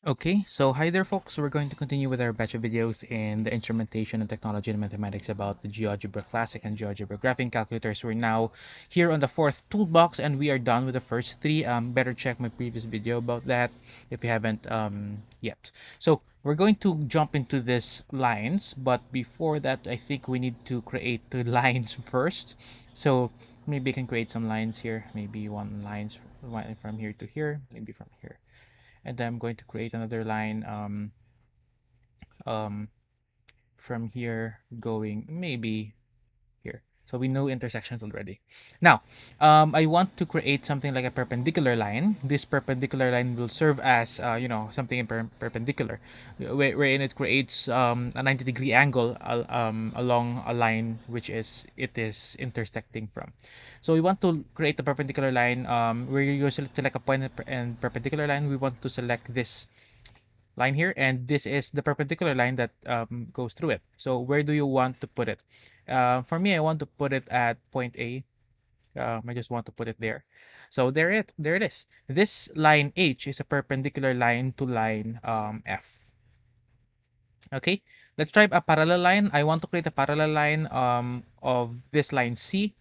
Okay, so hi there folks. We're going to continue with our batch of videos in the instrumentation and technology and mathematics about the GeoGebra Classic and GeoGebra Graphing Calculators. We're now here on the fourth toolbox and we are done with the first three. Better check my previous video about that if you haven't yet. So we're going to jump into this lines, but before that I think we need to create the lines first. So maybe I can create some lines here, maybe one from here to here, maybe from here, and then I'm going to create another line um, from here going maybe here. So we know intersections already. Now, I want to create something like a perpendicular line. This perpendicular line will serve as, something in perpendicular, wherein it creates a 90-degree angle along a line which it is intersecting from. So we want to create a perpendicular line where you select a point and perpendicular line. We want to select this line here, and this is the perpendicular line that goes through it. So where do you want to put it? For me, I want to put it at point A. I just want to put it there. So there it is. This line H is a perpendicular line to line F. Okay, let's try a parallel line. I want to create a parallel line of this line C,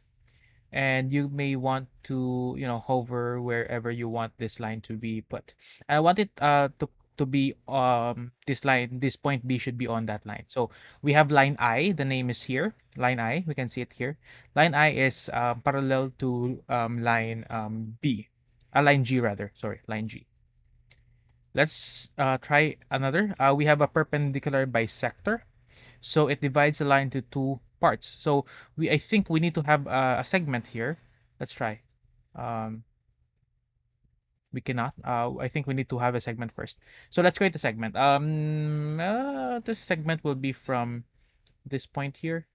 and you may want to hover wherever you want this line to be put. I want it to be this point B should be on that line. So we have line I, the name is here, line I, we can see it here. Line I is parallel to line line G rather, sorry, line G. Let's try another. We have a perpendicular bisector. So it divides the line into two parts. So I think we need to have a segment here. Let's try. Um, we cannot. I think we need to have a segment first. So let's create a segment. This segment will be from this point here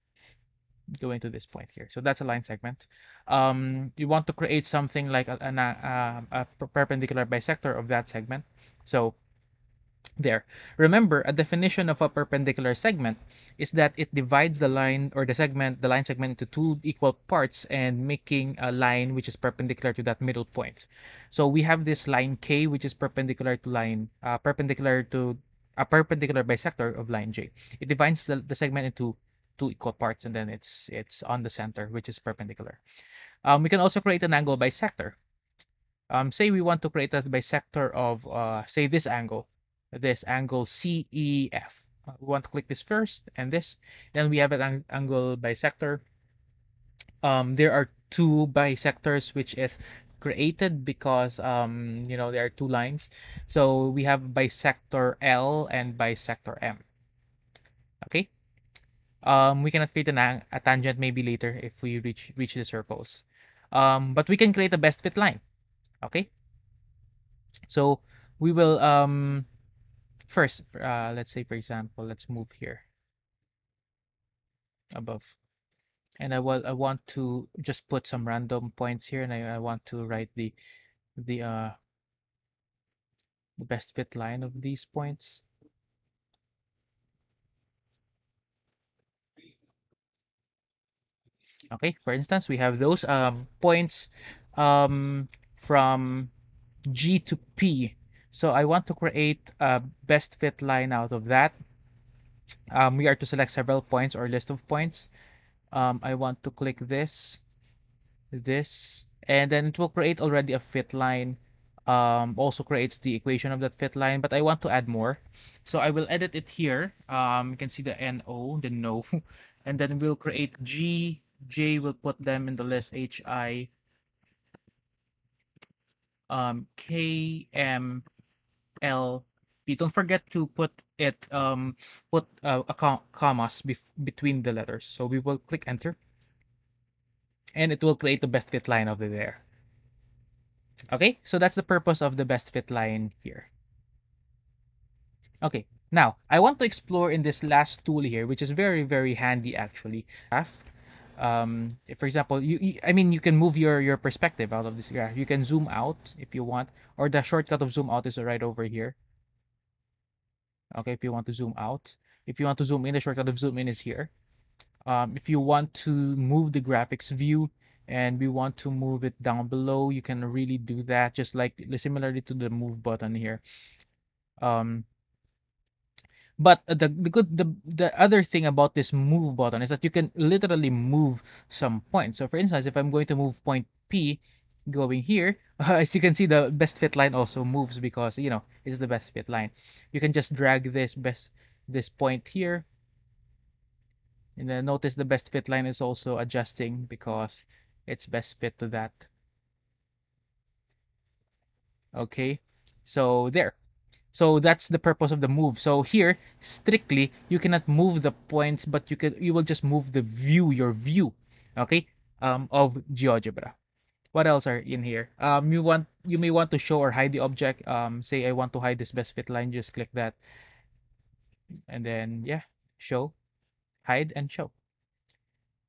going to this point here. So that's a line segment. You want to create something like a perpendicular bisector of that segment. So there. Remember, a definition of a perpendicular segment is that it divides the line segment into two equal parts and making a line which is perpendicular to that middle point. So we have this line K which is perpendicular to a perpendicular bisector of line J. It divides the segment into two equal parts, and then it's on the center, which is perpendicular. We can also create an angle bisector. Say we want to create a bisector of, say, this angle CEF. We want to click this first and this. Then we have an angle bisector. There are two bisectors which is created because there are two lines. So we have bisector L and bisector M. Okay. We cannot create a tangent maybe later if we reach the circles. But we can create a best fit line. Okay. So we will first, let's say for example, let's move here above, and I want to just put some random points here, and I want to write the uh the best fit line of these points. Okay, for instance, we have those points from G to P. So I want to create a best fit line out of that. We are to select several points or list of points. I want to click this, and then it will create already a fit line. Also creates the equation of that fit line, but I want to add more. So I will edit it here. You can see the NO, the no, and then we'll create G, J, will put them in the list, HI, K, M, L, P. Don't forget to put commas between the letters. So we will click enter, and it will create the best fit line over there. Okay, so that's the purpose of the best fit line here. Okay, now I want to explore in this last tool here, which is very, very handy actually. If, for example, I mean, you can move your perspective out of this graph. You can zoom out if you want, or the shortcut of zoom out is right over here. Okay, if you want to zoom out. If you want to zoom in, the shortcut of zoom in is here. If you want to move the graphics view and we want to move it down below, you can really do that, just like similarly to the move button here. Um, but the other thing about this move button is that you can literally move some points. So for instance, if I'm going to move point P going here, as you can see, the best fit line also moves because it's the best fit line. You can just drag this point here, and then notice the best fit line is also adjusting because it's best fit to that. Okay, so there. So that's the purpose of the move. So here, strictly, you cannot move the points, but you will just move the view, your view, okay, of GeoGebra. What else are in here? You may want to show or hide the object. Say I want to hide this best fit line, just click that, and then yeah, show, hide, and show.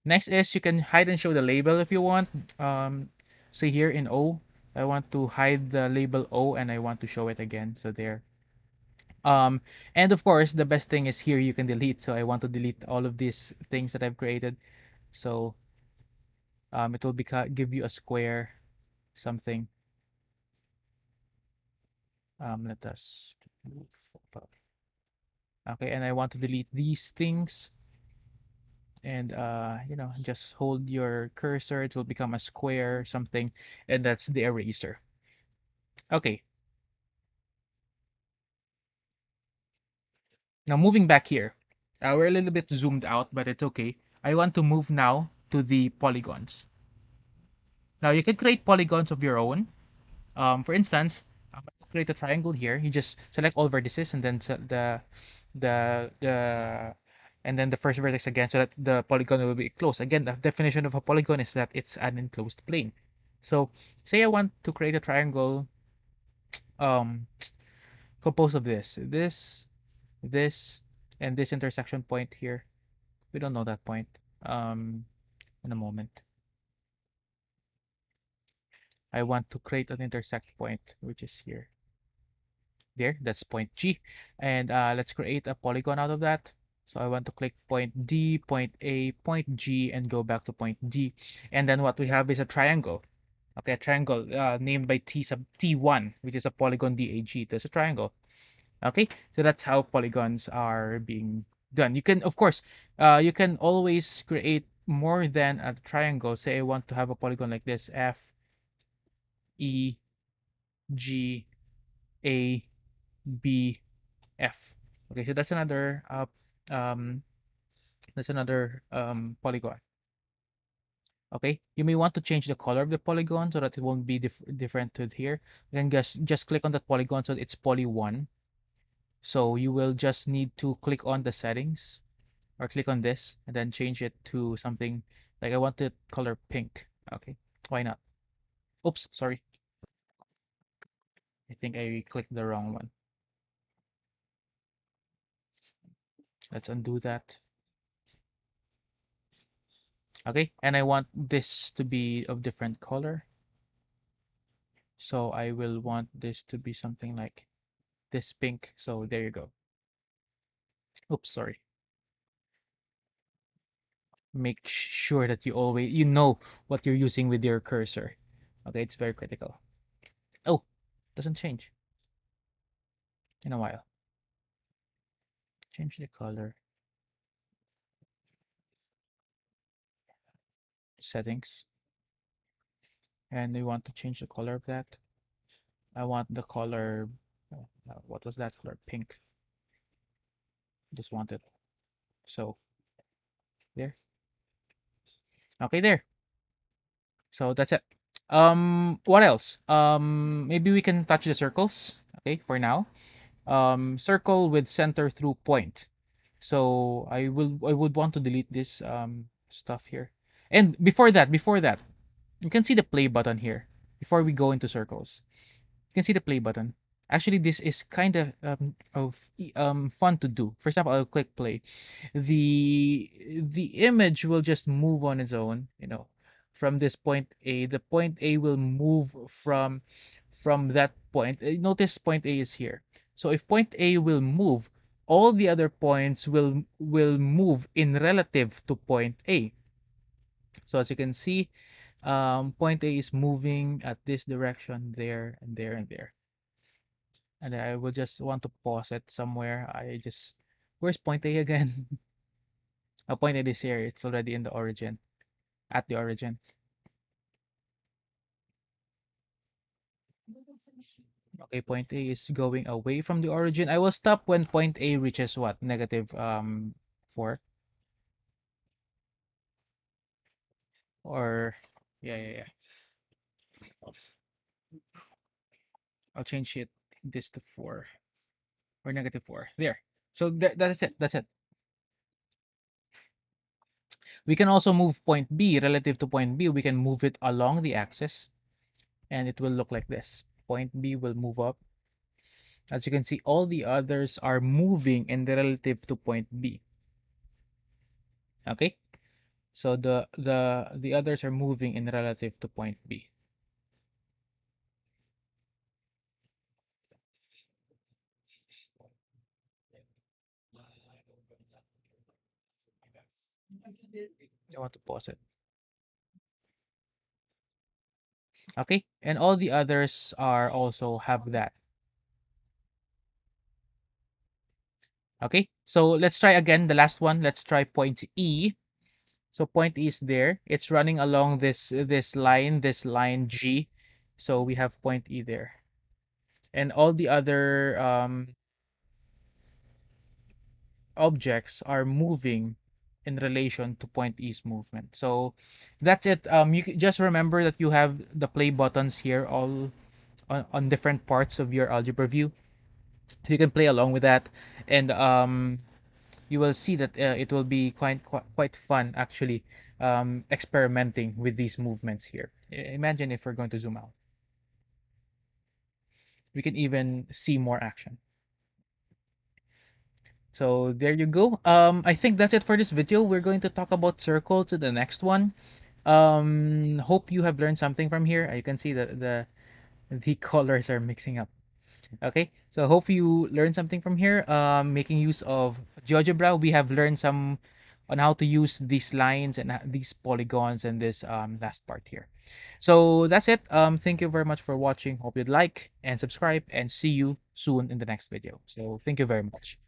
Next is you can hide and show the label if you want. Say here in O, I want to hide the label O and I want to show it again. So there. Um, and of course, the best thing is here you can delete. So I want to delete all of these things that I've created. So it will give you a square something. Let us move up. Okay, and I want to delete these things. And just hold your cursor. It will become a square something, and that's the eraser. Okay, now moving back here. We're a little bit zoomed out, but it's okay. I want to move now to the polygons. Now you can create polygons of your own. For instance, create a triangle here. You just select all vertices and then the and then the first vertex again, so that the polygon will be closed. Again, the definition of a polygon is that it's an enclosed plane. So say I want to create a triangle um, composed of this, and this intersection point here. We don't know that point. Um, in a moment. I want to create an intersect point, which is here. There, that's point G. And let's create a polygon out of that. So I want to click point D, point A, point G, and go back to point D. And then what we have is a triangle. Okay, a triangle named by T sub T1, which is a polygon DAG. That's a triangle. Okay, so that's how polygons are being done. You can, of course, you can always create more than a triangle. Say I want to have a polygon like this, F, E, G, A, B, F. Okay, so um that's another polygon. Okay, you may want to change the color of the polygon so that it won't be different to here. Then just click on that polygon so it's poly 1. So you will just need to click on the settings or click on this and then change it to something like I want the color pink. Okay, why not? Oops, sorry. I think I clicked the wrong one. Let's undo that. Okay, and I want this to be of different color. So I will want this to be something like this pink. So there you go. Oops, sorry. Make sure that you know what you're using with your cursor. Okay, it's very critical. Oh, doesn't change in a while. Change the color. Settings. And we want to change the color of that. I want the color, what was that color? Pink. Just want it. So there. Okay, there. So that's it. What else? Maybe we can touch the circles. Okay, for now. Circle with center through point. So I would want to delete this stuff here. And before that, you can see the play button here. Before we go into circles, you can see the play button. Actually, this is kind of fun to do. For example, I'll click play. The image will just move on its own, from this point A. The point A will move from that point. Notice point A is here. So if point A will move, all the other points will move in relative to point A. So as you can see, point A is moving at this direction, there and there and there. And I will just want to pause it somewhere. Where's point A again? A point A is here. It's already in the origin, at the origin. Okay, point A is going away from the origin. I will stop when point A reaches what? Negative 4 or yeah. I'll change this to 4 or negative 4. There. So that's it. That's it. We can also move point B relative to point B. We can move it along the axis and it will look like this. Point B will move up. As you can see, all the others are moving in the relative to point B. Okay? So the others are moving in relative to point B. I want to pause it. Okay? And all the others are also have that. Okay? So let's try again the last one. Let's try point E. So point E is there. It's running along this line G. So we have point E there. And all the other objects are moving in relation to point E's movement. So that's it. Just remember that you have the play buttons here all on different parts of your algebra view. You can play along with that, and you will see that it will be quite fun actually experimenting with these movements here. Imagine if we're going to zoom out. We can even see more action. So there you go. I think that's it for this video. We're going to talk about circles in the next one. Hope you have learned something from here. You can see that the colors are mixing up. Okay, so hope you learned something from here. Making use of GeoGebra, we have learned some on how to use these lines and these polygons and this last part here. So that's it. Thank you very much for watching. Hope you'd like and subscribe and see you soon in the next video. So thank you very much.